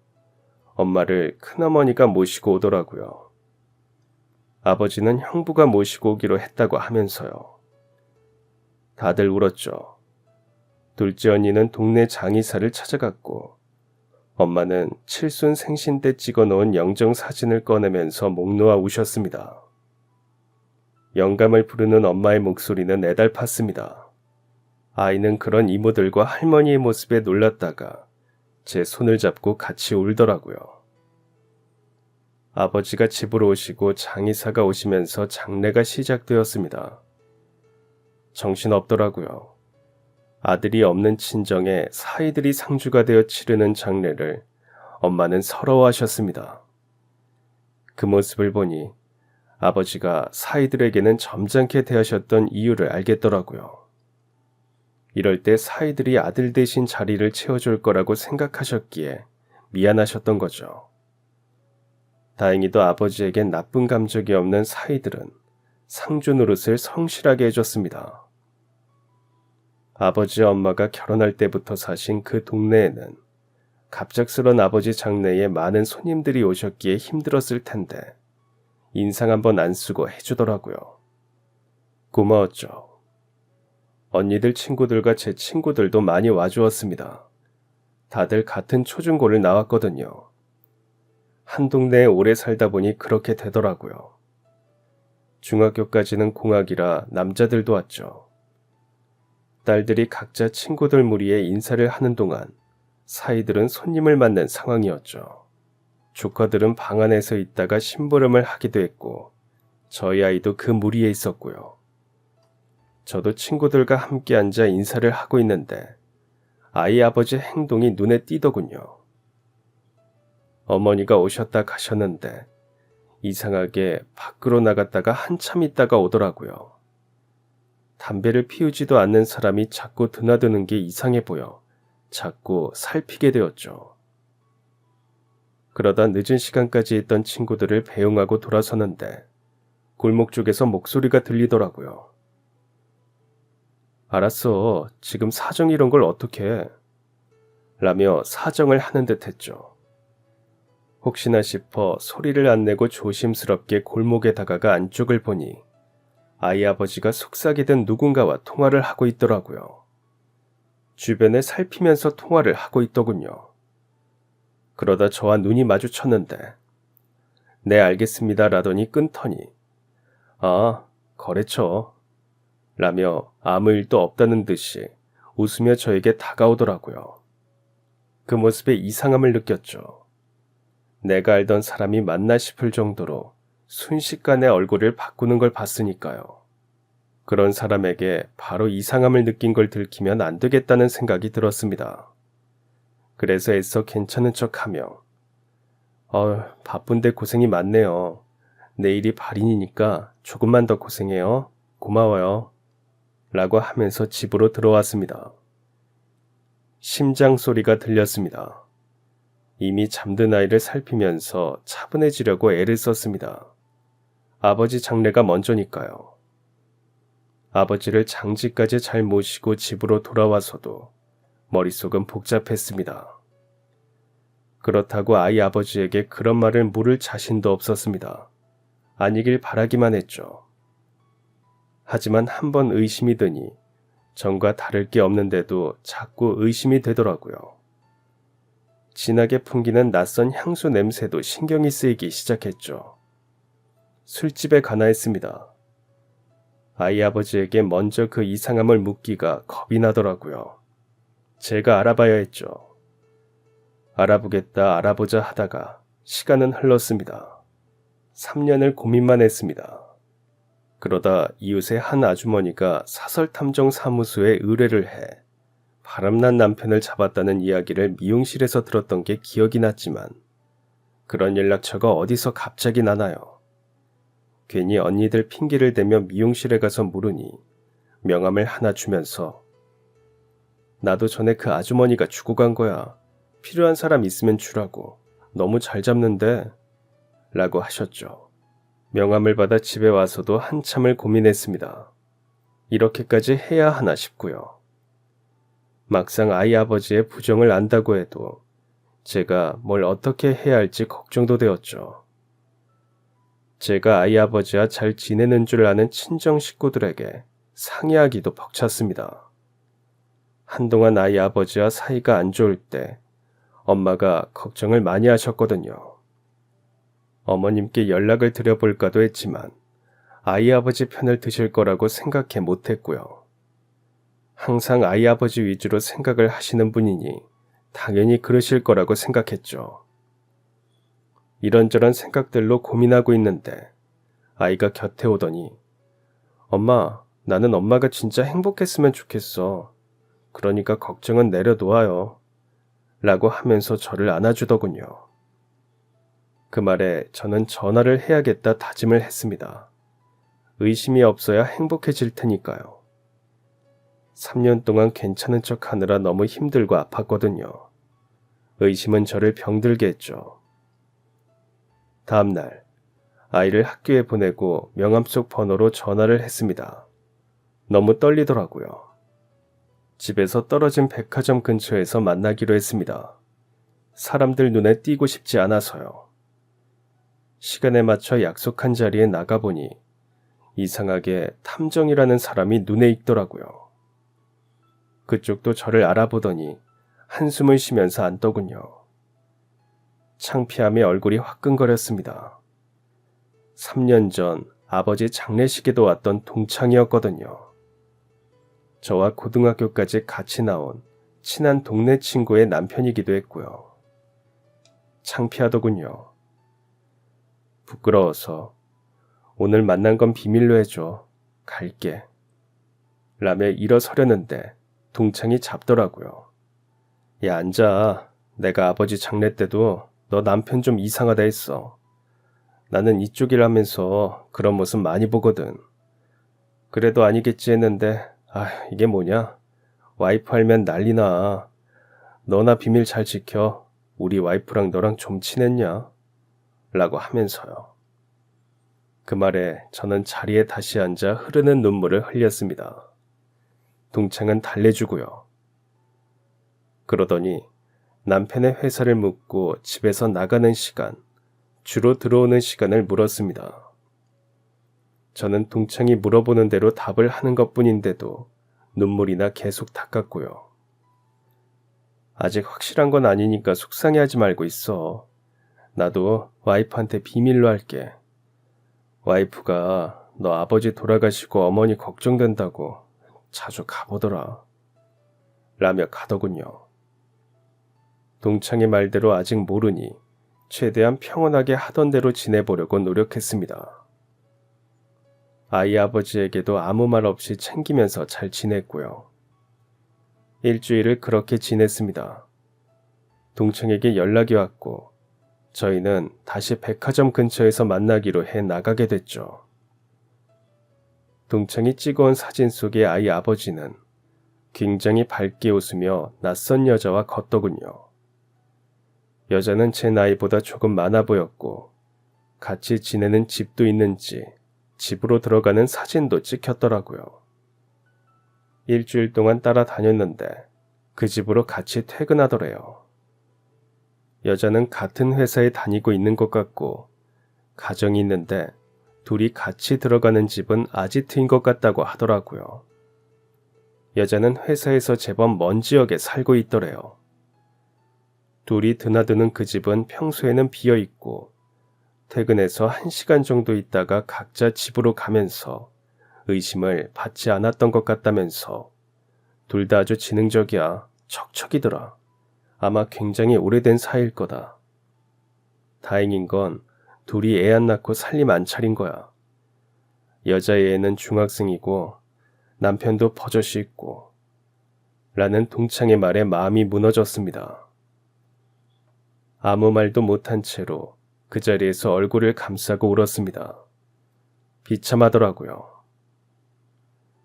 엄마를 큰어머니가 모시고 오더라고요. 아버지는 형부가 모시고 오기로 했다고 하면서요. 다들 울었죠. 둘째 언니는 동네 장의사를 찾아갔고 엄마는 칠순 생신 때 찍어놓은 영정 사진을 꺼내면서 목 놓아 우셨습니다. 영감을 부르는 엄마의 목소리는 애달팠습니다. 아이는 그런 이모들과 할머니의 모습에 놀랐다가 제 손을 잡고 같이 울더라고요. 아버지가 집으로 오시고 장의사가 오시면서 장례가 시작되었습니다. 정신없더라고요. 아들이 없는 친정에 사이들이 상주가 되어 치르는 장례를 엄마는 서러워하셨습니다. 그 모습을 보니 아버지가 사이들에게는 점잖게 대하셨던 이유를 알겠더라고요. 이럴 때 사이들이 아들 대신 자리를 채워줄 거라고 생각하셨기에 미안하셨던 거죠. 다행히도 아버지에겐 나쁜 감정이 없는 사이들은 상주 노릇을 성실하게 해줬습니다. 아버지 엄마가 결혼할 때부터 사신 그 동네에는 갑작스런 아버지 장례에 많은 손님들이 오셨기에 힘들었을 텐데 인상 한번 안 쓰고 해주더라고요. 고마웠죠. 언니들 친구들과 제 친구들도 많이 와주었습니다. 다들 같은 초중고를 나왔거든요. 한 동네에 오래 살다 보니 그렇게 되더라고요. 중학교까지는 공학이라 남자들도 왔죠. 딸들이 각자 친구들 무리에 인사를 하는 동안 사이들은 손님을 맞는 상황이었죠. 조카들은 방 안에서 있다가 심부름을 하기도 했고 저희 아이도 그 무리에 있었고요. 저도 친구들과 함께 앉아 인사를 하고 있는데 아이 아버지 행동이 눈에 띄더군요. 어머니가 오셨다 가셨는데 이상하게 밖으로 나갔다가 한참 있다가 오더라고요. 담배를 피우지도 않는 사람이 자꾸 드나드는 게 이상해 보여 자꾸 살피게 되었죠. 그러다 늦은 시간까지 있던 친구들을 배웅하고 돌아서는데 골목 쪽에서 목소리가 들리더라고요. 알았어. 지금 사정 이런 걸 어떻게 해? 라며 사정을 하는 듯 했죠. 혹시나 싶어 소리를 안 내고 조심스럽게 골목에 다가가 안쪽을 보니 아이 아버지가 속삭이던 누군가와 통화를 하고 있더라고요. 주변을 살피면서 통화를 하고 있더군요. 그러다 저와 눈이 마주쳤는데 네 알겠습니다 라더니 끊더니 아 거래처 라며 아무 일도 없다는 듯이 웃으며 저에게 다가오더라고요. 그 모습에 이상함을 느꼈죠. 내가 알던 사람이 맞나 싶을 정도로 순식간에 얼굴을 바꾸는 걸 봤으니까요. 그런 사람에게 바로 이상함을 느낀 걸 들키면 안 되겠다는 생각이 들었습니다. 그래서 애써 괜찮은 척하며 바쁜데 고생이 많네요. 내일이 발인이니까 조금만 더 고생해요. 고마워요. 라고 하면서 집으로 들어왔습니다. 심장 소리가 들렸습니다. 이미 잠든 아이를 살피면서 차분해지려고 애를 썼습니다. 아버지 장례가 먼저니까요. 아버지를 장지까지 잘 모시고 집으로 돌아와서도 머릿속은 복잡했습니다. 그렇다고 아이 아버지에게 그런 말을 물을 자신도 없었습니다. 아니길 바라기만 했죠. 하지만 한번 의심이 드니 전과 다를 게 없는데도 자꾸 의심이 되더라고요. 진하게 풍기는 낯선 향수 냄새도 신경이 쓰이기 시작했죠. 술집에 가나 했습니다. 아이 아버지에게 먼저 그 이상함을 묻기가 겁이 나더라고요. 제가 알아봐야 했죠. 알아보자 하다가 시간은 흘렀습니다. 3년을 고민만 했습니다. 그러다 이웃의 한 아주머니가 사설탐정사무소에 의뢰를 해 바람난 남편을 잡았다는 이야기를 미용실에서 들었던 게 기억이 났지만 그런 연락처가 어디서 갑자기 나나요? 괜히 언니들 핑계를 대며 미용실에 가서 물으니 명함을 하나 주면서 나도 전에 그 아주머니가 주고 간 거야. 필요한 사람 있으면 주라고. 너무 잘 잡는데 라고 하셨죠. 명함을 받아 집에 와서도 한참을 고민했습니다. 이렇게까지 해야 하나 싶고요. 막상 아이 아버지의 부정을 안다고 해도 제가 뭘 어떻게 해야 할지 걱정도 되었죠. 제가 아이 아버지와 잘 지내는 줄 아는 친정 식구들에게 상의하기도 벅찼습니다. 한동안 아이 아버지와 사이가 안 좋을 때 엄마가 걱정을 많이 하셨거든요. 어머님께 연락을 드려볼까도 했지만 아이 아버지 편을 드실 거라고 생각해 못했고요. 항상 아이 아버지 위주로 생각을 하시는 분이니 당연히 그러실 거라고 생각했죠. 이런저런 생각들로 고민하고 있는데 아이가 곁에 오더니 엄마, 나는 엄마가 진짜 행복했으면 좋겠어. 그러니까 걱정은 내려놓아요. 라고 하면서 저를 안아주더군요. 그 말에 저는 전화를 해야겠다 다짐을 했습니다. 의심이 없어야 행복해질 테니까요. 3년 동안 괜찮은 척 하느라 너무 힘들고 아팠거든요. 의심은 저를 병들게 했죠. 다음 날 아이를 학교에 보내고 명함 속 번호로 전화를 했습니다. 너무 떨리더라고요. 집에서 떨어진 백화점 근처에서 만나기로 했습니다. 사람들 눈에 띄고 싶지 않아서요. 시간에 맞춰 약속한 자리에 나가보니 이상하게 탐정이라는 사람이 눈에 익더라고요. 그쪽도 저를 알아보더니 한숨을 쉬면서 앉더군요. 창피함에 얼굴이 화끈거렸습니다. 3년 전 아버지 장례식에도 왔던 동창이었거든요. 저와 고등학교까지 같이 나온 친한 동네 친구의 남편이기도 했고요. 창피하더군요. 부끄러워서 오늘 만난 건 비밀로 해줘. 갈게. 라며 일어서려는데 동창이 잡더라고요. 야, 앉아. 내가 아버지 장례 때도 너 남편 좀 이상하다 했어. 나는 이쪽이라면서 그런 모습 많이 보거든. 그래도 아니겠지 했는데 이게 뭐냐? 와이프 알면 난리나. 너나 비밀 잘 지켜. 우리 와이프랑 너랑 좀 친했냐? 라고 하면서요. 그 말에 저는 자리에 다시 앉아 흐르는 눈물을 흘렸습니다. 동창은 달래주고요. 그러더니 남편의 회사를 묻고 집에서 나가는 시간, 주로 들어오는 시간을 물었습니다. 저는 동창이 물어보는 대로 답을 하는 것뿐인데도 눈물이나 계속 닦았고요. 아직 확실한 건 아니니까 속상해하지 말고 있어. 나도 와이프한테 비밀로 할게. 와이프가 너 아버지 돌아가시고 어머니 걱정된다고 자주 가보더라. 라며 가더군요. 동창의 말대로 아직 모르니 최대한 평온하게 하던 대로 지내보려고 노력했습니다. 아이 아버지에게도 아무 말 없이 챙기면서 잘 지냈고요. 일주일을 그렇게 지냈습니다. 동창에게 연락이 왔고 저희는 다시 백화점 근처에서 만나기로 해 나가게 됐죠. 동창이 찍어온 사진 속의 아이 아버지는 굉장히 밝게 웃으며 낯선 여자와 걷더군요. 여자는 제 나이보다 조금 많아 보였고 같이 지내는 집도 있는지 집으로 들어가는 사진도 찍혔더라고요. 일주일 동안 따라다녔는데 그 집으로 같이 퇴근하더래요. 여자는 같은 회사에 다니고 있는 것 같고 가정이 있는데 둘이 같이 들어가는 집은 아지트인 것 같다고 하더라고요. 여자는 회사에서 제법 먼 지역에 살고 있더래요. 둘이 드나드는 그 집은 평소에는 비어있고 퇴근해서 1시간 정도 있다가 각자 집으로 가면서 의심을 받지 않았던 것 같다면서 둘 다 아주 지능적이야. 척척이더라. 아마 굉장히 오래된 사이일 거다. 다행인 건 둘이 애 안 낳고 살림 안 차린 거야. 여자의 애는 중학생이고 남편도 버젓이 있고 라는 동창의 말에 마음이 무너졌습니다. 아무 말도 못한 채로 그 자리에서 얼굴을 감싸고 울었습니다. 비참하더라고요.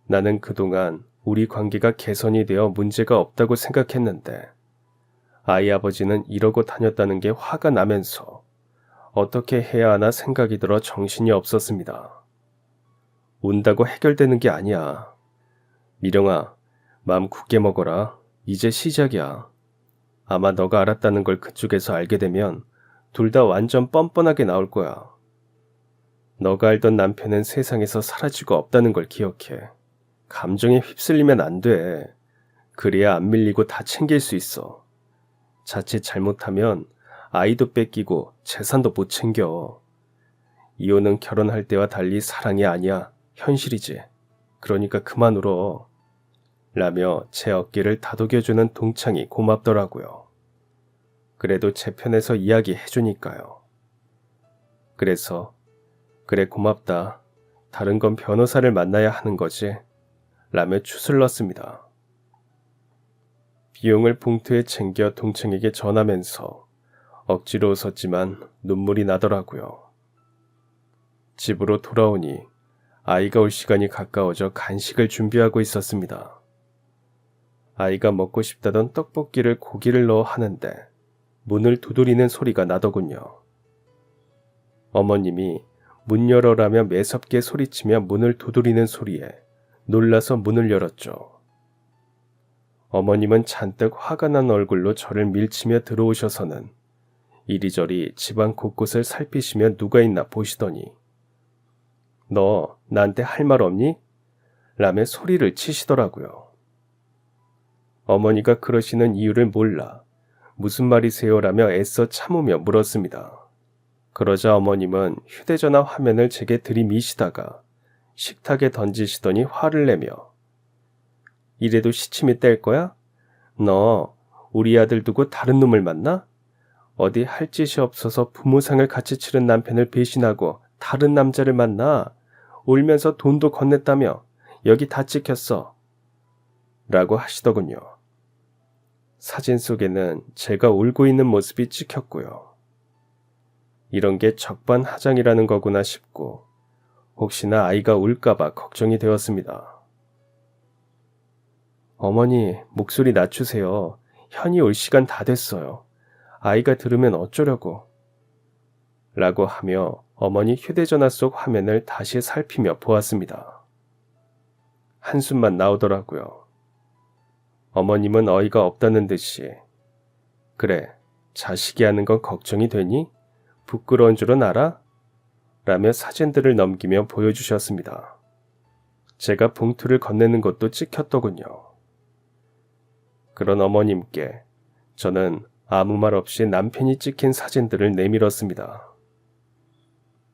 나는 그동안 우리 관계가 개선이 되어 문제가 없다고 생각했는데 아이 아버지는 이러고 다녔다는 게 화가 나면서 어떻게 해야 하나 생각이 들어 정신이 없었습니다. 운다고 해결되는 게 아니야. 미령아, 마음 굳게 먹어라. 이제 시작이야. 아마 너가 알았다는 걸 그쪽에서 알게 되면 둘 다 완전 뻔뻔하게 나올 거야. 너가 알던 남편은 세상에서 사라지고 없다는 걸 기억해. 감정에 휩쓸리면 안 돼. 그래야 안 밀리고 다 챙길 수 있어. 자칫 잘못하면 아이도 뺏기고 재산도 못 챙겨. 이혼은 결혼할 때와 달리 사랑이 아니야. 현실이지. 그러니까 그만 울어. 라며 제 어깨를 다독여주는 동창이 고맙더라고요. 그래도 제 편에서 이야기해주니까요. 그래서 그래 고맙다. 다른 건 변호사를 만나야 하는 거지. 라며 추슬렀습니다. 비용을 봉투에 챙겨 동창에게 전하면서 억지로 웃었지만 눈물이 나더라고요. 집으로 돌아오니 아이가 올 시간이 가까워져 간식을 준비하고 있었습니다. 아이가 먹고 싶다던 떡볶이를 고기를 넣어 하는데 문을 두드리는 소리가 나더군요. 어머님이 문 열어라며 매섭게 소리치며 문을 두드리는 소리에 놀라서 문을 열었죠. 어머님은 잔뜩 화가 난 얼굴로 저를 밀치며 들어오셔서는 이리저리 집안 곳곳을 살피시며 누가 있나 보시더니 너 나한테 할 말 없니? 라며 소리를 치시더라고요. 어머니가 그러시는 이유를 몰라 무슨 말이세요? 라며 애써 참으며 물었습니다. 그러자 어머님은 휴대전화 화면을 제게 들이미시다가 식탁에 던지시더니 화를 내며 이래도 시침이 뗄 거야? 너 우리 아들 두고 다른 놈을 만나? 어디 할 짓이 없어서 부모상을 같이 치른 남편을 배신하고 다른 남자를 만나? 울면서 돈도 건넸다며 여기 다 찍혔어. 라고 하시더군요. 사진 속에는 제가 울고 있는 모습이 찍혔고요. 이런 게 적반하장이라는 거구나 싶고 혹시나 아이가 울까봐 걱정이 되었습니다. 어머니, 목소리 낮추세요. 현이 올 시간 다 됐어요. 아이가 들으면 어쩌려고. 라고 하며 어머니 휴대전화 속 화면을 다시 살피며 보았습니다. 한숨만 나오더라고요. 어머님은 어이가 없다는 듯이 그래, 자식이 하는 건 걱정이 되니? 부끄러운 줄은 알아? 라며 사진들을 넘기며 보여주셨습니다. 제가 봉투를 건네는 것도 찍혔더군요. 그런 어머님께 저는 아무 말 없이 남편이 찍힌 사진들을 내밀었습니다.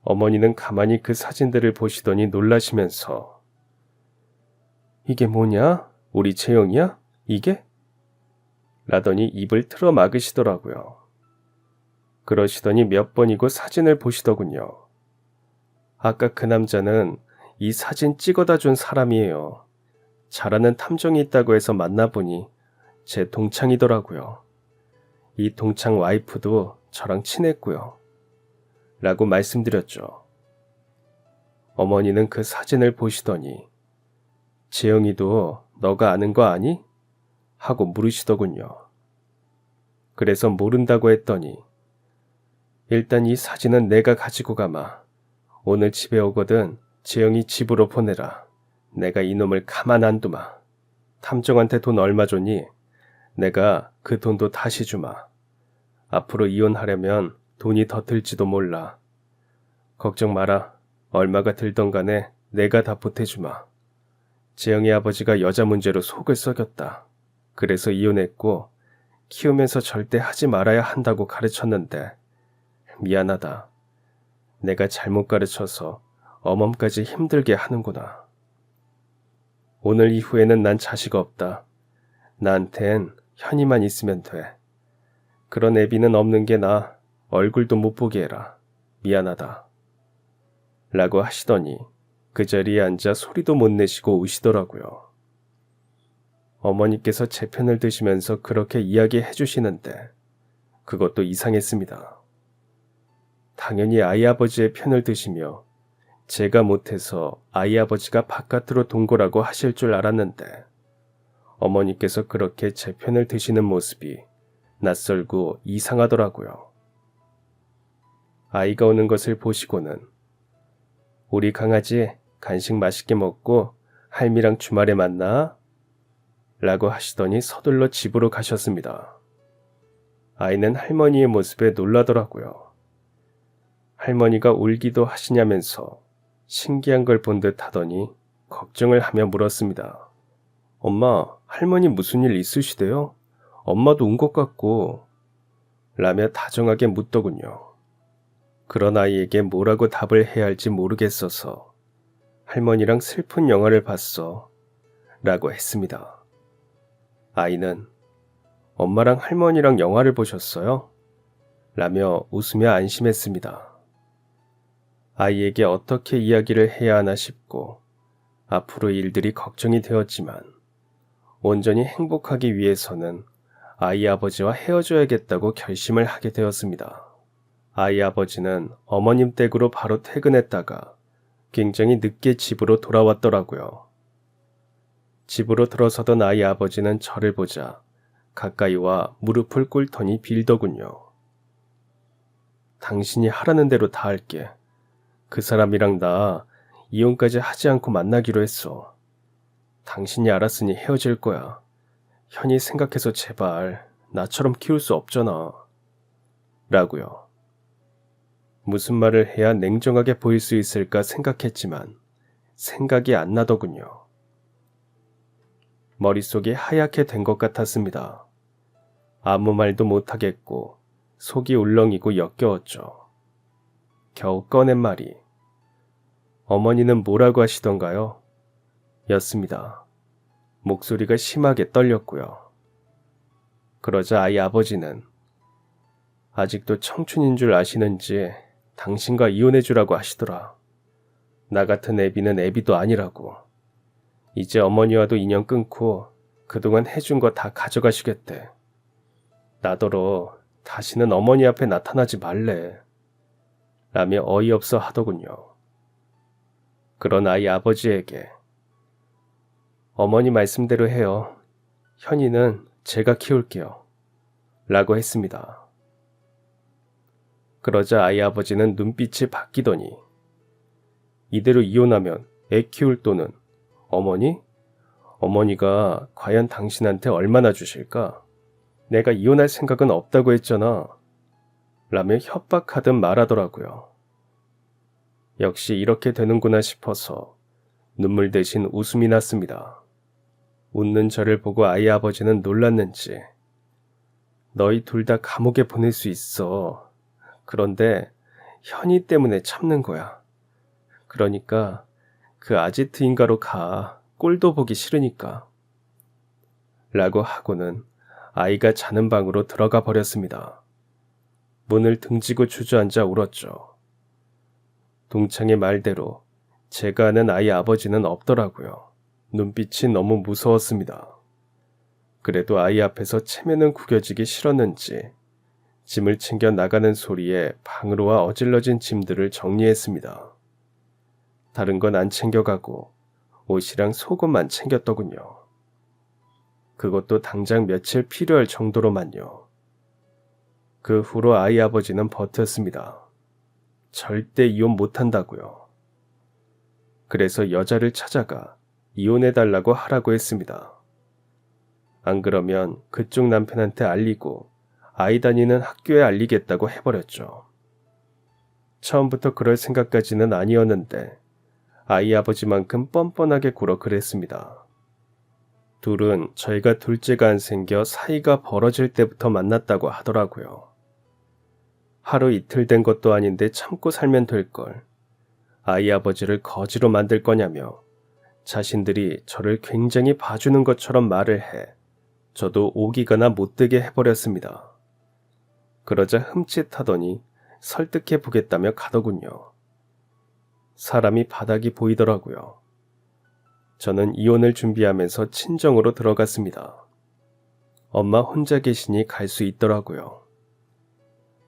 어머니는 가만히 그 사진들을 보시더니 놀라시면서 이게 뭐냐? 우리 재영이야? 이게? 라더니 입을 틀어 막으시더라고요. 그러시더니 몇 번이고 사진을 보시더군요. 아까 그 남자는 이 사진 찍어다 준 사람이에요. 잘하는 탐정이 있다고 해서 만나보니 제 동창이더라고요. 이 동창 와이프도 저랑 친했고요. 라고 말씀드렸죠. 어머니는 그 사진을 보시더니 재영이도 너가 아는 거 아니? 하고 물으시더군요. 그래서 모른다고 했더니 일단 이 사진은 내가 가지고 가마. 오늘 집에 오거든 재영이 집으로 보내라. 내가 이놈을 가만 안 두마. 탐정한테 돈 얼마 줬니? 내가 그 돈도 다시 주마. 앞으로 이혼하려면 돈이 더 들지도 몰라. 걱정 마라. 얼마가 들던 간에 내가 다 보태주마. 재영이 아버지가 여자 문제로 속을 썩였다. 그래서 이혼했고 키우면서 절대 하지 말아야 한다고 가르쳤는데 미안하다. 내가 잘못 가르쳐서 어멈까지 힘들게 하는구나. 오늘 이후에는 난 자식 없다. 나한텐 현이만 있으면 돼. 그런 애비는 없는 게 나아. 얼굴도 못 보게 해라. 미안하다. 라고 하시더니 그 자리에 앉아 소리도 못 내시고 우시더라고요. 어머니께서 제 편을 드시면서 그렇게 이야기해 주시는데 그것도 이상했습니다. 당연히 아이 아버지의 편을 드시며 제가 못해서 아이 아버지가 바깥으로 동거라고 하실 줄 알았는데 어머니께서 그렇게 제 편을 드시는 모습이 낯설고 이상하더라고요. 아이가 오는 것을 보시고는 우리 강아지 간식 맛있게 먹고 할미랑 주말에 만나? 라고 하시더니 서둘러 집으로 가셨습니다. 아이는 할머니의 모습에 놀라더라고요. 할머니가 울기도 하시냐면서 신기한 걸 본 듯 하더니 걱정을 하며 물었습니다. 엄마, 할머니 무슨 일 있으시대요? 엄마도 운 것 같고 라며 다정하게 묻더군요. 그런 아이에게 뭐라고 답을 해야 할지 모르겠어서 할머니랑 슬픈 영화를 봤어 라고 했습니다. 아이는 엄마랑 할머니랑 영화를 보셨어요? 라며 웃으며 안심했습니다. 아이에게 어떻게 이야기를 해야 하나 싶고 앞으로 일들이 걱정이 되었지만 온전히 행복하기 위해서는 아이 아버지와 헤어져야겠다고 결심을 하게 되었습니다. 아이 아버지는 어머님 댁으로 바로 퇴근했다가 굉장히 늦게 집으로 돌아왔더라고요. 집으로 들어서던 아이 아버지는 저를 보자 가까이 와 무릎을 꿇더니 빌더군요. 당신이 하라는 대로 다 할게. 그 사람이랑 나 이혼까지 하지 않고 만나기로 했어. 당신이 알았으니 헤어질 거야. 현이 생각해서 제발 나처럼 키울 수 없잖아. 라고요. 무슨 말을 해야 냉정하게 보일 수 있을까 생각했지만 생각이 안 나더군요. 머릿속이 하얗게 된 것 같았습니다. 아무 말도 못하겠고 속이 울렁이고 역겨웠죠. 겨우 꺼낸 말이 어머니는 뭐라고 하시던가요? 였습니다. 목소리가 심하게 떨렸고요. 그러자 아이 아버지는 아직도 청춘인 줄 아시는지 당신과 이혼해주라고 하시더라. 나 같은 애비는 애비도 아니라고. 이제 어머니와도 인연 끊고 그동안 해준 거 다 가져가시겠대. 나더러 다시는 어머니 앞에 나타나지 말래. 라며 어이없어 하더군요. 그런 아이 아버지에게 어머니 말씀대로 해요. 현이는 제가 키울게요. 라고 했습니다. 그러자 아이 아버지는 눈빛이 바뀌더니 이대로 이혼하면 애 키울 돈은 어머니? 어머니가 과연 당신한테 얼마나 주실까? 내가 이혼할 생각은 없다고 했잖아. 라며 협박하듯 말하더라고요. 역시 이렇게 되는구나 싶어서 눈물 대신 웃음이 났습니다. 웃는 저를 보고 아이 아버지는 놀랐는지 너희 둘 다 감옥에 보낼 수 있어. 그런데 현이 때문에 참는 거야. 그러니까 그 아지트인가로 가. 꼴도 보기 싫으니까. 라고 하고는 아이가 자는 방으로 들어가 버렸습니다. 문을 등지고 주저앉아 울었죠. 동창의 말대로 제가 아는 아이 아버지는 없더라고요. 눈빛이 너무 무서웠습니다. 그래도 아이 앞에서 체면은 구겨지기 싫었는지 짐을 챙겨 나가는 소리에 방으로 와 어질러진 짐들을 정리했습니다. 다른 건 안 챙겨가고 옷이랑 속옷만 챙겼더군요. 그것도 당장 며칠 필요할 정도로만요. 그 후로 아이 아버지는 버텼습니다. 절대 이혼 못한다고요. 그래서 여자를 찾아가 이혼해달라고 하라고 했습니다. 안 그러면 그쪽 남편한테 알리고 아이 다니는 학교에 알리겠다고 해버렸죠. 처음부터 그럴 생각까지는 아니었는데 아이 아버지만큼 뻔뻔하게 굴어 그랬습니다. 둘은 저희가 둘째가 안 생겨 사이가 벌어질 때부터 만났다고 하더라고요. 하루 이틀 된 것도 아닌데 참고 살면 될 걸. 아이 아버지를 거지로 만들 거냐며 자신들이 저를 굉장히 봐주는 것처럼 말을 해 저도 오기가나 못되게 해버렸습니다. 그러자 흠칫하더니 설득해 보겠다며 가더군요. 사람이 바닥이 보이더라고요. 저는 이혼을 준비하면서 친정으로 들어갔습니다. 엄마 혼자 계시니 갈 수 있더라고요.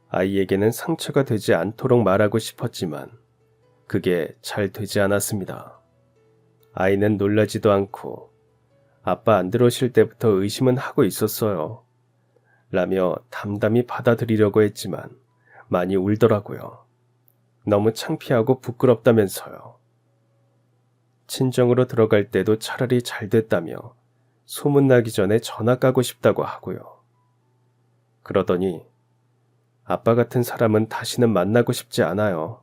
아이에게는 상처가 되지 않도록 말하고 싶었지만 그게 잘 되지 않았습니다. 아이는 놀라지도 않고 아빠 안 들어오실 때부터 의심은 하고 있었어요. 라며 담담히 받아들이려고 했지만 많이 울더라고요. 너무 창피하고 부끄럽다면서요. 친정으로 들어갈 때도 차라리 잘 됐다며 소문나기 전에 전학 가고 싶다고 하고요. 그러더니 아빠 같은 사람은 다시는 만나고 싶지 않아요.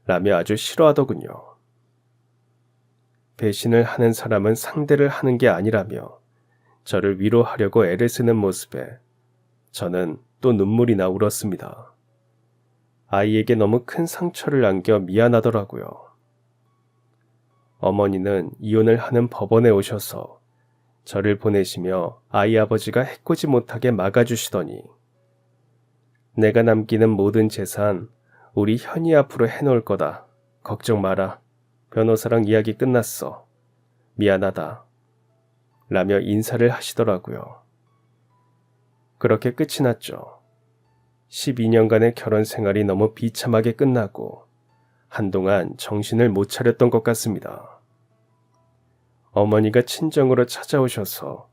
라며 아주 싫어하더군요. 배신을 하는 사람은 상대를 하는 게 아니라며 저를 위로하려고 애를 쓰는 모습에 저는 또 눈물이 나 울었습니다. 아이에게 너무 큰 상처를 안겨 미안하더라고요. 어머니는 이혼을 하는 법원에 오셔서 저를 보내시며 아이 아버지가 해코지 못하게 막아주시더니 내가 남기는 모든 재산 우리 현이 앞으로 해놓을 거다. 걱정 마라. 변호사랑 이야기 끝났어. 미안하다. 라며 인사를 하시더라고요. 그렇게 끝이 났죠. 12년간의 결혼 생활이 너무 비참하게 끝나고 한동안 정신을 못 차렸던 것 같습니다. 어머니가 친정으로 찾아오셔서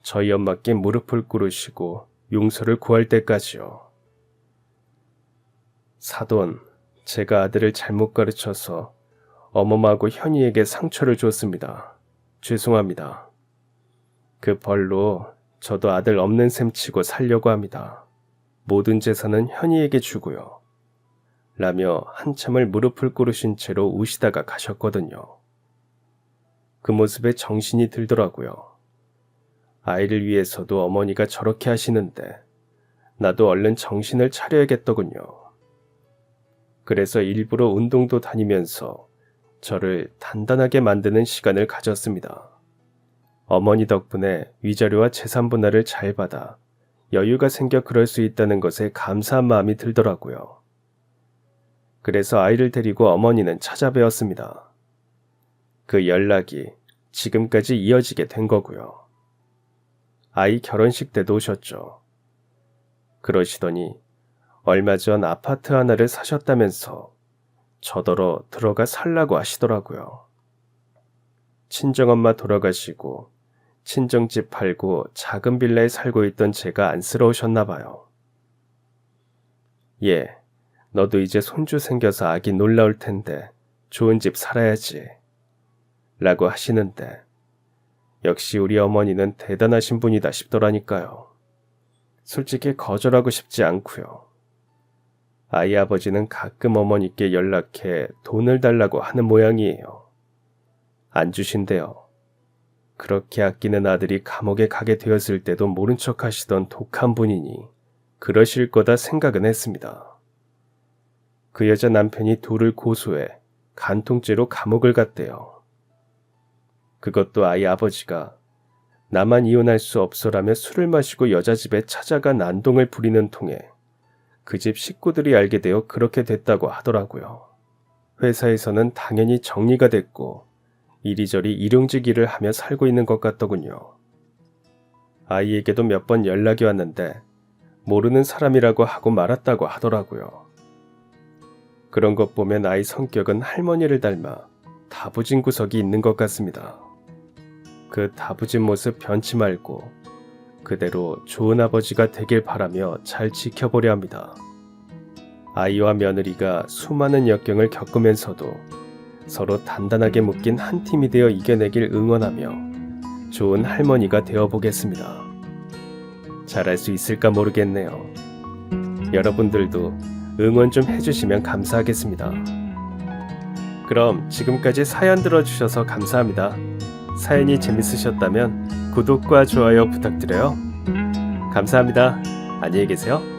저희 엄마께 무릎을 꿇으시고 용서를 구할 때까지요. 사돈, 제가 아들을 잘못 가르쳐서 어머마하고 현이에게 상처를 줬습니다. 죄송합니다. 그 벌로 저도 아들 없는 셈 치고 살려고 합니다. 모든 재산은 현이에게 주고요. 라며 한참을 무릎을 꿇으신 채로 우시다가 가셨거든요. 그 모습에 정신이 들더라고요. 아이를 위해서도 어머니가 저렇게 하시는데 나도 얼른 정신을 차려야겠더군요. 그래서 일부러 운동도 다니면서 저를 단단하게 만드는 시간을 가졌습니다. 어머니 덕분에 위자료와 재산 분할을 잘 받아 여유가 생겨 그럴 수 있다는 것에 감사한 마음이 들더라고요. 그래서 아이를 데리고 어머니는 찾아뵈었습니다. 그 연락이 지금까지 이어지게 된 거고요. 아이 결혼식 때도 오셨죠. 그러시더니 얼마 전 아파트 하나를 사셨다면서 저더러 들어가 살라고 하시더라고요. 친정엄마 돌아가시고 친정집 팔고 작은 빌라에 살고 있던 제가 안쓰러우셨나 봐요. 예, 너도 이제 손주 생겨서 아기 놀라울 텐데 좋은 집 살아야지. 라고 하시는데 역시 우리 어머니는 대단하신 분이다 싶더라니까요. 솔직히 거절하고 싶지 않고요. 아이 아버지는 가끔 어머니께 연락해 돈을 달라고 하는 모양이에요. 안 주신대요. 그렇게 아끼는 아들이 감옥에 가게 되었을 때도 모른 척 하시던 독한 분이니 그러실 거다 생각은 했습니다. 그 여자 남편이 둘을 고소해 간통죄로 감옥을 갔대요. 그것도 아이 아버지가 나만 이혼할 수 없어라며 술을 마시고 여자 집에 찾아가 난동을 부리는 통에 그 집 식구들이 알게 되어 그렇게 됐다고 하더라고요. 회사에서는 당연히 정리가 됐고 이리저리 일용직일을 하며 살고 있는 것 같더군요. 아이에게도 몇 번 연락이 왔는데 모르는 사람이라고 하고 말았다고 하더라고요. 그런 것 보면 아이 성격은 할머니를 닮아 다부진 구석이 있는 것 같습니다. 그 다부진 모습 변치 말고 그대로 좋은 아버지가 되길 바라며 잘 지켜보려 합니다. 아이와 며느리가 수많은 역경을 겪으면서도 서로 단단하게 묶인 한 팀이 되어 이겨내길 응원하며 좋은 할머니가 되어보겠습니다. 잘할 수 있을까 모르겠네요. 여러분들도 응원 좀 해주시면 감사하겠습니다. 그럼 지금까지 사연 들어주셔서 감사합니다. 사연이 재밌으셨다면 구독과 좋아요 부탁드려요. 감사합니다. 안녕히 계세요.